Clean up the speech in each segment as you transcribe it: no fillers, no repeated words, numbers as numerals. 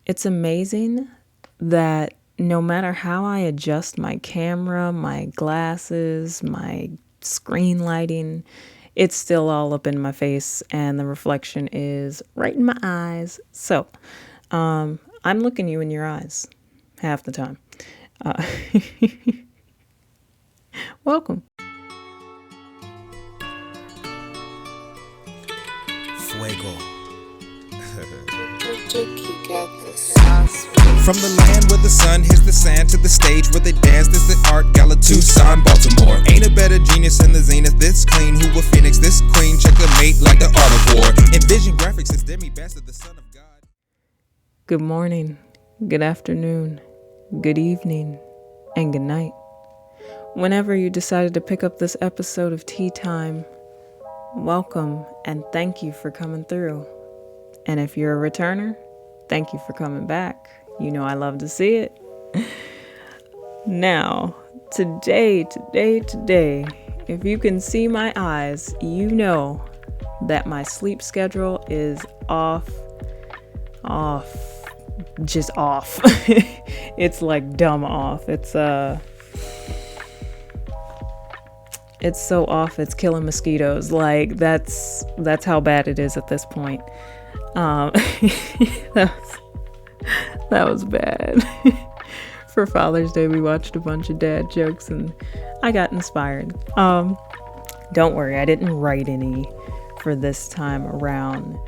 It's amazing that no matter how I adjust my camera, my glasses, my screen lighting, it's still all up in my face and the reflection is right in my eyes. So, I'm looking you in your eyes half the time. Welcome. ФУЕГО. Chuki got the sauce. From the land where the sun hits the sand to the stage where they dance, this the art gala, Tucson, Baltimore. Ain't a better genius in the zenith, this clean, who a phoenix, this queen, check the mate like the art of war. InVision-Graphics is Demi Bastard, the son of God. Good morning, good afternoon, good evening, and good night. Whenever you decided to pick up this episode of Tea Time, welcome and thank you for coming through. And if you're a returner, thank you for coming back. You know I love to see it. Now, today, if you can see my eyes, you know that my sleep schedule is just off. It's like dumb off. It's so off, it's killing mosquitoes. Like that's how bad it is at this point. That was bad. For Father's Day, we watched a bunch of dad jokes and I got inspired. Don't worry, I didn't write any for this time around.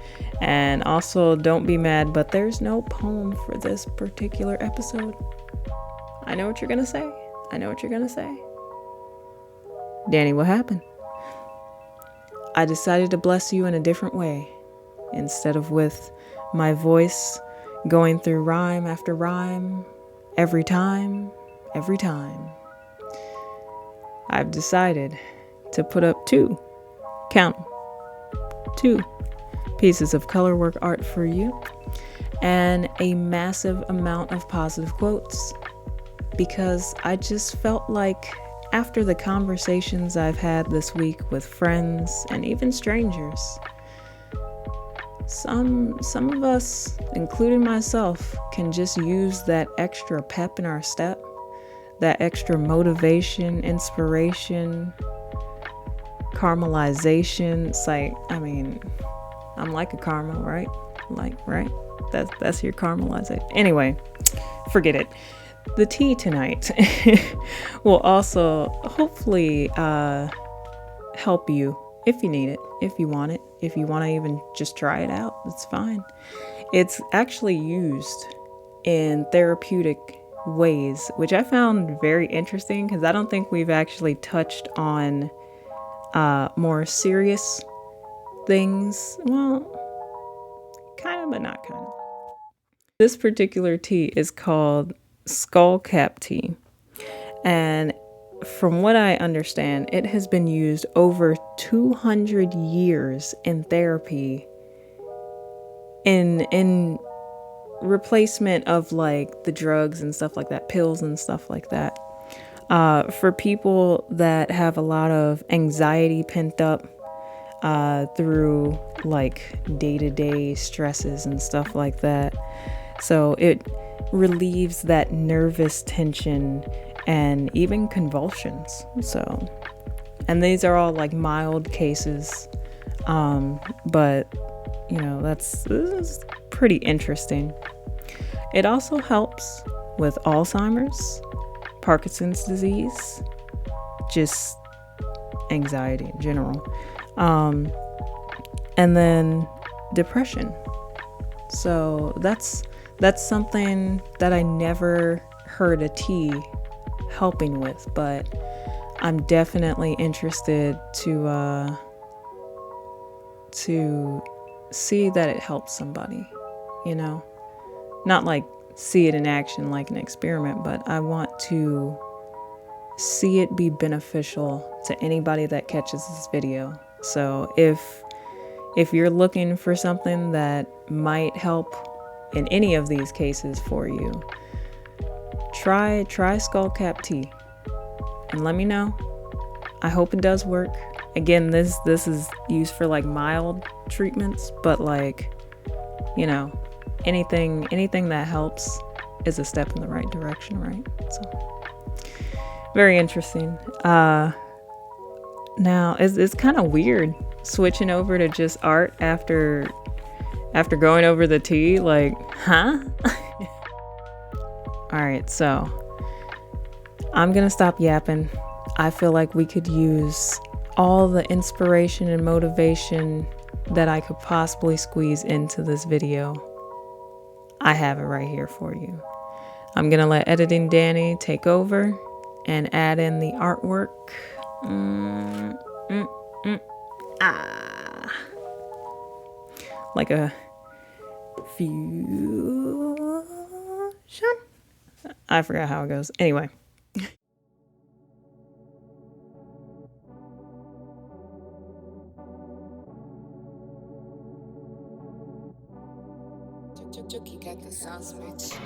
And also, don't be mad, but there's no poem for this particular episode. I know what you're gonna say. Danny, what happened? I decided to bless you in a different way. Instead of with my voice going through rhyme after rhyme, every time, I've decided to put up two pieces of color work art for you and a massive amount of positive quotes, because I just felt like after the conversations I've had this week with friends and even strangers, some of us, including myself, can just use that extra pep in our step, that extra motivation, inspiration, caramelization. It's like, I'm like a caramel, right? Right? That's your caramelization. Anyway, forget it. The tea tonight will also hopefully help you if you need it, if you want it, if you want to even just try it out, it's fine. It's actually used in therapeutic ways, which I found very interesting because I don't think we've actually touched on more serious things. Well, kind of, but not kind of. This particular tea is called skullcap tea, and from what I understand, it has been used over 200 years in therapy in replacement of like the drugs and stuff like that, pills and stuff like that, for people that have a lot of anxiety pent up through like day-to-day stresses and stuff like that. So it relieves that nervous tension and even convulsions. So, and these are all like mild cases, but this is pretty interesting. It also helps with Alzheimer's, Parkinson's disease, just anxiety in general, and then depression. So that's something that I never heard a tea helping with, but I'm definitely interested to see that it helps somebody, not like see it in action like an experiment, but I want to see it be beneficial to anybody that catches this video. So if you're looking for something that might help in any of these cases for you, try skullcap tea and let me know. I hope it does work. Again, this is used for like mild treatments, but like, anything that helps is a step in the right direction, right? So very interesting. Now it's kind of weird switching over to just art after going over the tea, like, huh? All right, so I'm gonna stop yapping. I feel like we could use all the inspiration and motivation that I could possibly squeeze into this video. I have it right here for you. I'm gonna let Editing Danny take over and add in the artwork. Like a fusion? I forgot how it goes. Anyway. Chuki got the sauce, bitch.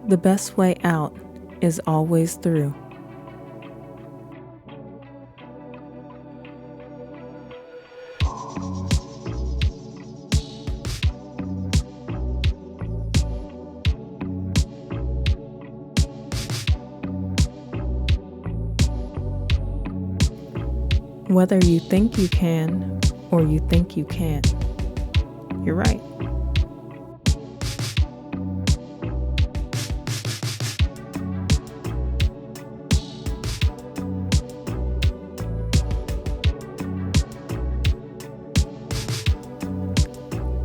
The best way out is always through. Whether you think you can or you think you can't, you're right.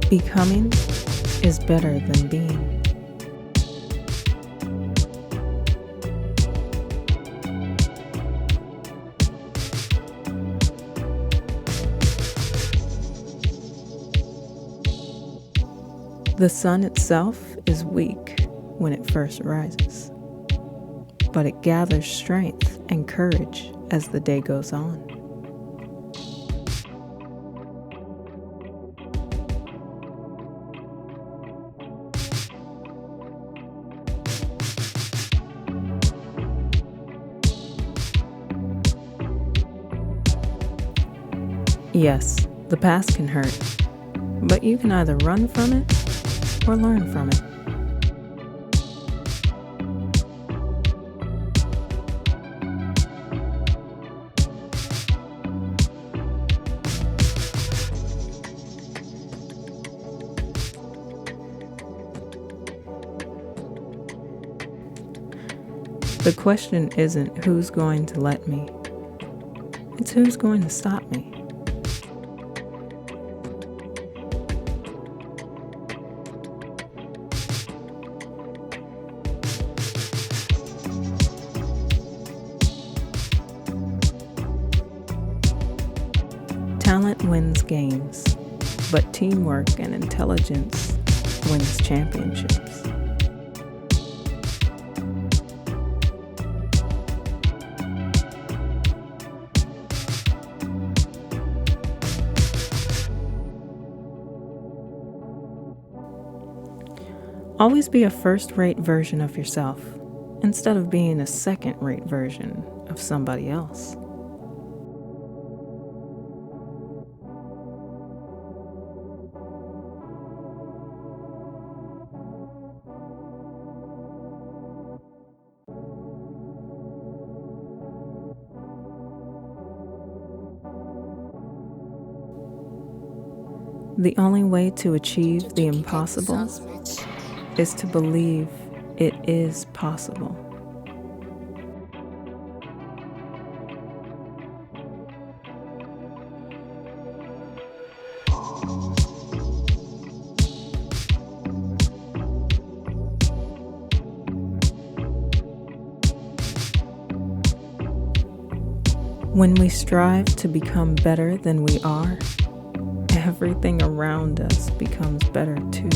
Becoming is better than being. The sun itself is weak when it first rises, but it gathers strength and courage as the day goes on. Yes, the past can hurt, but you can either run from it or learn from it. The question isn't who's going to let me, it's who's going to stop me. Talent wins games, but teamwork and intelligence wins championships. Always be a first-rate version of yourself instead of being a second-rate version of somebody else. The only way to achieve the impossible is to believe it is possible. When we strive to become better than we are, everything around us becomes better too.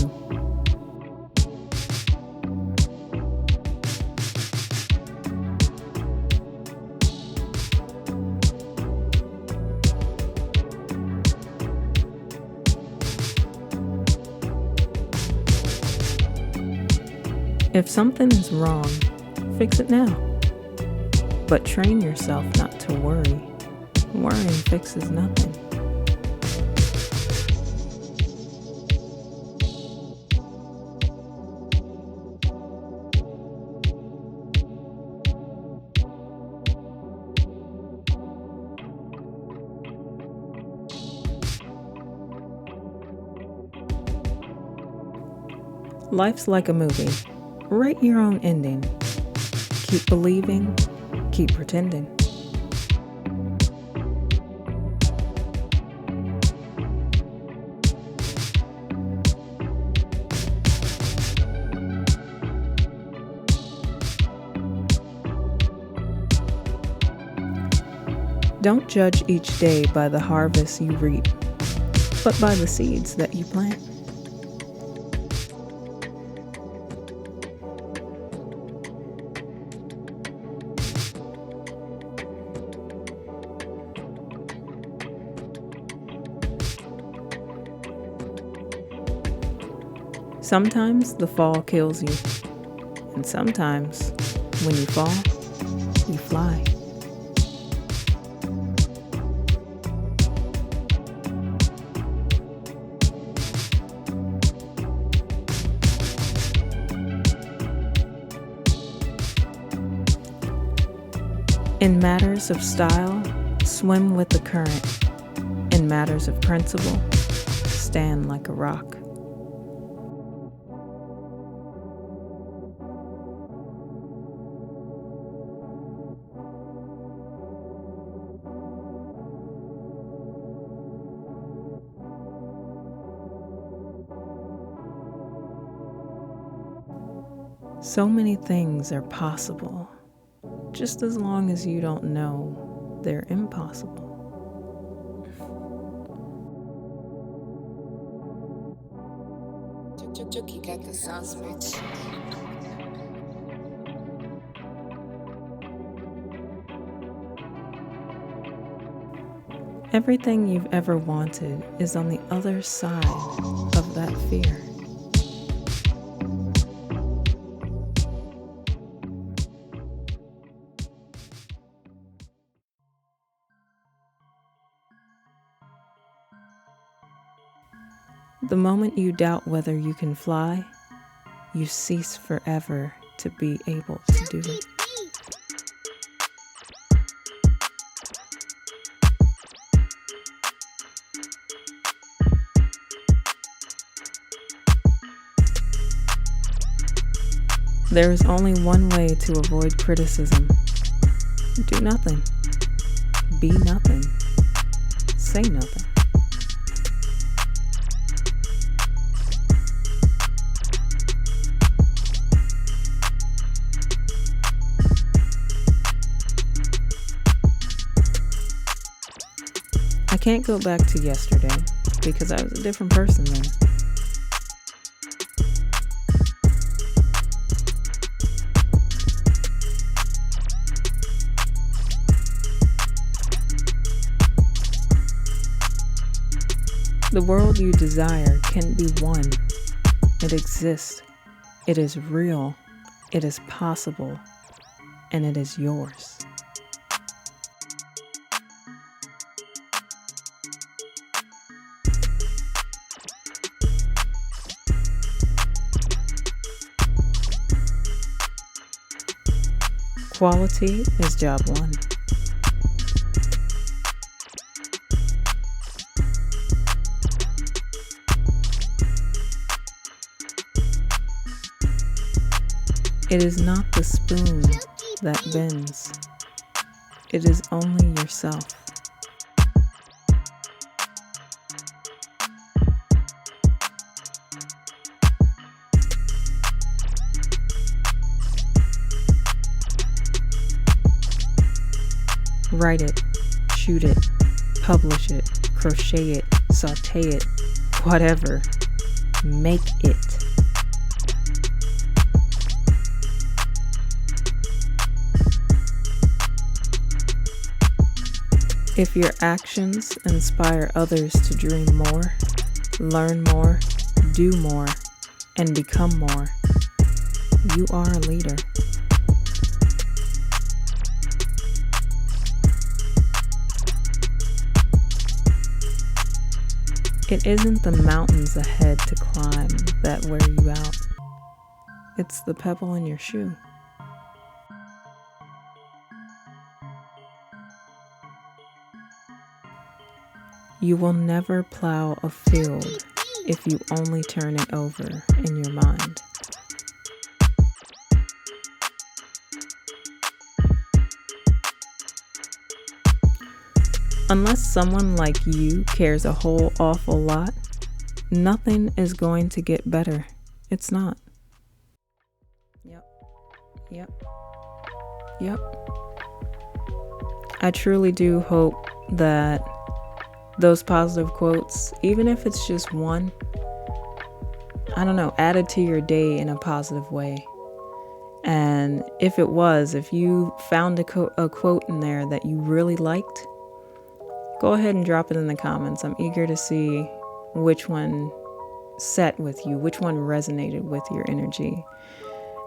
If something is wrong, fix it now. But train yourself not to worry. Worrying fixes nothing. Life's like a movie. Write your own ending. Keep believing, keep pretending. Don't judge each day by the harvest you reap, but by the seeds that you plant. Sometimes the fall kills you, and sometimes when you fall, you fly. In matters of style, swim with the current. In matters of principle, stand like a rock. So many things are possible, just as long as you don't know they're impossible. Chuki got the sauce, bitch. Everything you've ever wanted is on the other side of that fear. The moment you doubt whether you can fly, you cease forever to be able to do it. There is only one way to avoid criticism. Do nothing. Be nothing. Say nothing. I can't go back to yesterday because I was a different person then. The world you desire can be won. It exists. It is real. It is possible. And it is yours. Quality is job one. It is not the spoon that bends. It is only yourself. Write it, shoot it, publish it, crochet it, saute it, whatever. Make it. If your actions inspire others to dream more, learn more, do more, and become more, you are a leader. It isn't the mountains ahead to climb that wear you out. It's the pebble in your shoe. You will never plow a field if you only turn it over in your mind. Unless someone like you cares a whole awful lot, nothing is going to get better. It's not. Yep. I truly do hope that those positive quotes, even if it's just one, I don't know, added to your day in a positive way. And if you found a quote in there that you really liked, go ahead and drop it in the comments. I'm eager to see which one set with you, which one resonated with your energy.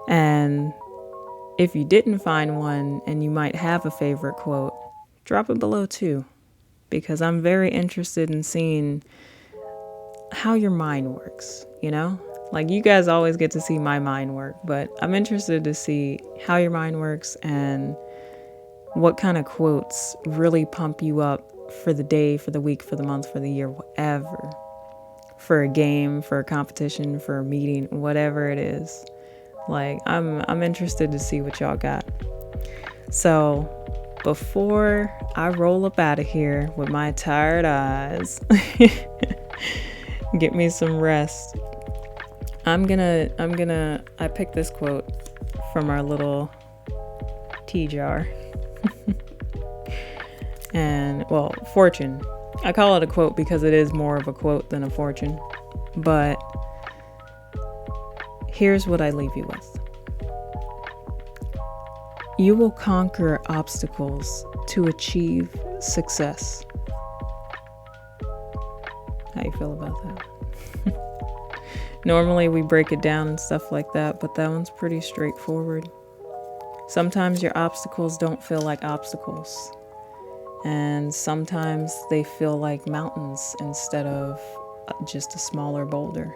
And if you didn't find one and you might have a favorite quote, drop it below too, because I'm very interested in seeing how your mind works, you know? Like, you guys always get to see my mind work, but I'm interested to see how your mind works and what kind of quotes really pump you up for the day, for the week, for the month, for the year, whatever. For a game, for a competition, for a meeting, whatever it is. Like, I'm interested to see what y'all got. So before I roll up out of here with my tired eyes, get me some rest, I picked this quote from our little tea jar. And, well, fortune. I call it a quote because it is more of a quote than a fortune. But here's what I leave you with. You will conquer obstacles to achieve success. How you feel about that? Normally we break it down and stuff like that, but that one's pretty straightforward. Sometimes your obstacles don't feel like obstacles. And sometimes they feel like mountains instead of just a smaller boulder.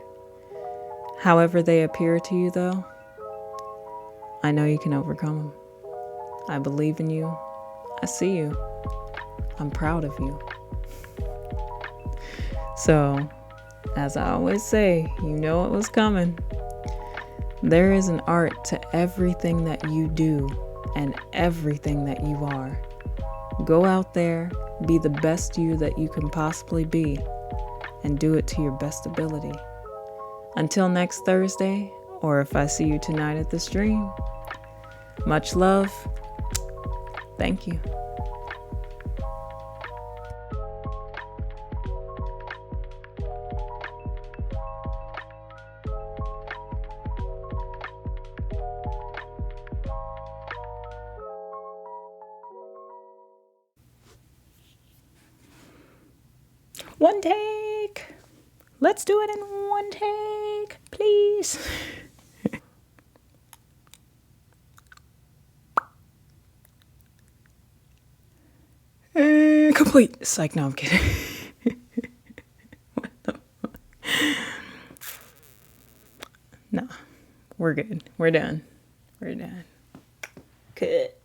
However they appear to you, though, I know you can overcome them. I believe in you. I see you. I'm proud of you. So, as I always say, you know it was coming. There is an art to everything that you do and everything that you are. Go out there, be the best you that you can possibly be, and do it to your best ability. Until next Thursday, or if I see you tonight at the stream, much love. Thank you. One take. Let's do it in one take, please. Complete. Psych, no, I'm kidding. What the fuck? No, we're good. We're done. Cut.